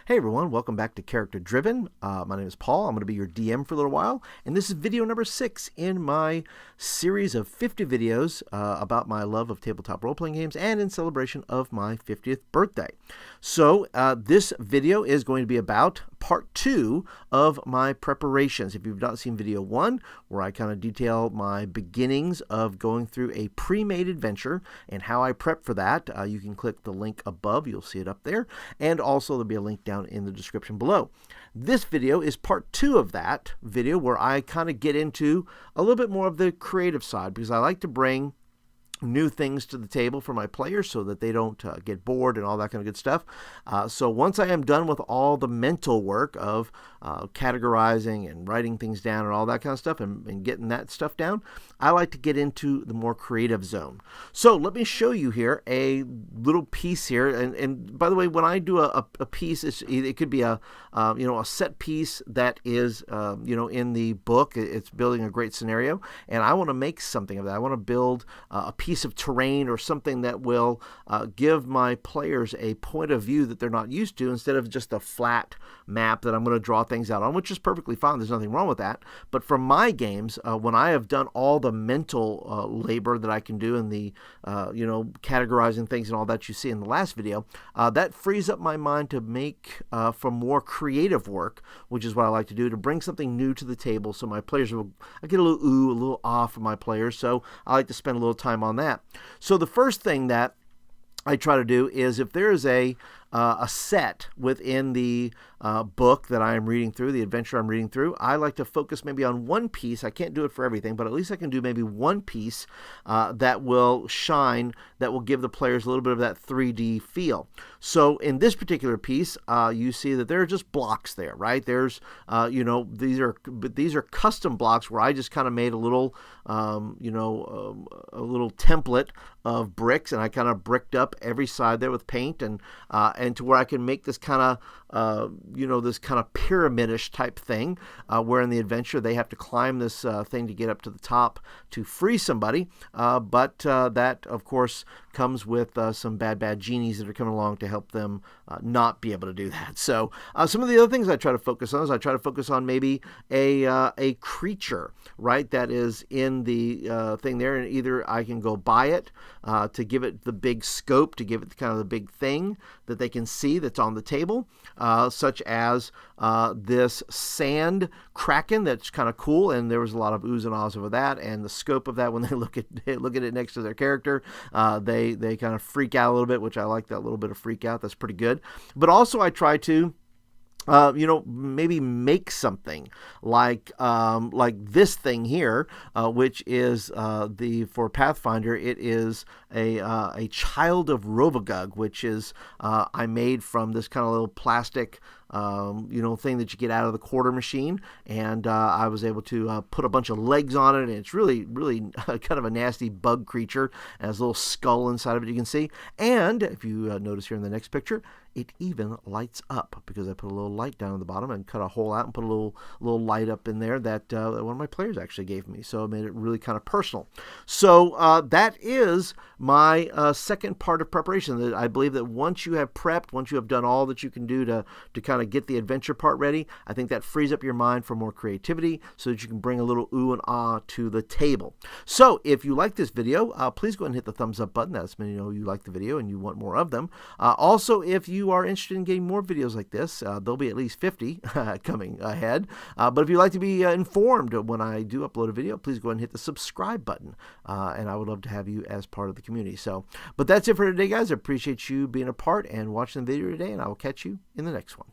Hey everyone, welcome back to Character Driven. My name is Paul. I'm going to be your DM for a little while, and this is video number 6 in my series of 50 videos about my love of tabletop role-playing games and in celebration of my 50th birthday. So this video is going to be about part 2 of my preparations. If you've not seen video 1, where I kind of detail my beginnings of going through a pre-made adventure and how I prep for that, you can click the link above. You'll see it up there, and also there'll be a link down in the description below. This video is part 2 of that video where I kind of get into a little bit more of the creative side, because I like to bring new things to the table for my players so that they don't get bored and all that kind of good stuff. So once I am done with all the mental work of categorizing and writing things down and all that kind of stuff and getting that stuff down, I like to get into the more creative zone. So let me show you here a little piece here. And by the way, when I do a piece, it could be a set piece that is in the book. It's building a great scenario, and I want to make something of that. I want to build a piece of terrain or something that will give my players a point of view that they're not used to, instead of just a flat map that I'm going to draw things out on, which is perfectly fine. There's nothing wrong with that. But for my games, when I have done all the mental labor that I can do in the categorizing things and all that you see in the last video, that frees up my mind to make for more creative work, which is what I like to do, to bring something new to the table. So my players I get a little ooh, a little ah from my players. So I like to spend a little time on that. So the first thing that I try to do is, if there is a set within the book that I am reading through, the adventure I'm reading through, I like to focus maybe on one piece. I can't do it for everything, but at least I can do maybe one piece that will shine, that will give the players a little bit of that 3D feel. So in this particular piece, you see that there are just blocks there, right? There's, these are custom blocks where I just kind of made a little, a little template of bricks, and I kind of bricked up every side there with paint, and to where I can make this kind of this kind of pyramidish type thing, where in the adventure they have to climb this thing to get up to the top to free somebody, but that of course comes with some bad genies that are coming along to help them not be able to do that. So some of the other things I try to focus on is I try to focus on maybe a creature, right, that is in the thing there, and either I can go buy it to give it the big scope, to give it kind of the big thing that they can see that's on the table, such as this sand kraken that's kind of cool, and there was a lot of oohs and ahs over that, and the scope of that, when they look at it next to their character, they kind of freak out a little bit, which I like that little bit of freak out. That's pretty good. But also I try to maybe make something like this thing here, which is for Pathfinder, it is a child of Rovagug, which is I made from this kind of little plastic thing that you get out of the quarter machine, and I was able to put a bunch of legs on it, and it's really kind of a nasty bug creature, and has a little skull inside of it, you can see. And if you notice here in the next picture, it even lights up, because I put a little light down at the bottom and cut a hole out and put a little light up in there that one of my players actually gave me. So it made it really kind of personal. So that is my second part of preparation. That I believe that once you have prepped, once you have done all that you can do to kind of get the adventure part ready, I think that frees up your mind for more creativity, so that you can bring a little ooh and ah to the table. So if you like this video, please go ahead and hit the thumbs up button. That's when you know you like the video and you want more of them. Also, if you are interested in getting more videos like this, there'll be at least 50 coming ahead. But if you'd like to be informed when I do upload a video, please go ahead and hit the subscribe button, and I would love to have you as part of the community. But that's it for today, guys. I appreciate you being a part and watching the video today, and I will catch you in the next one.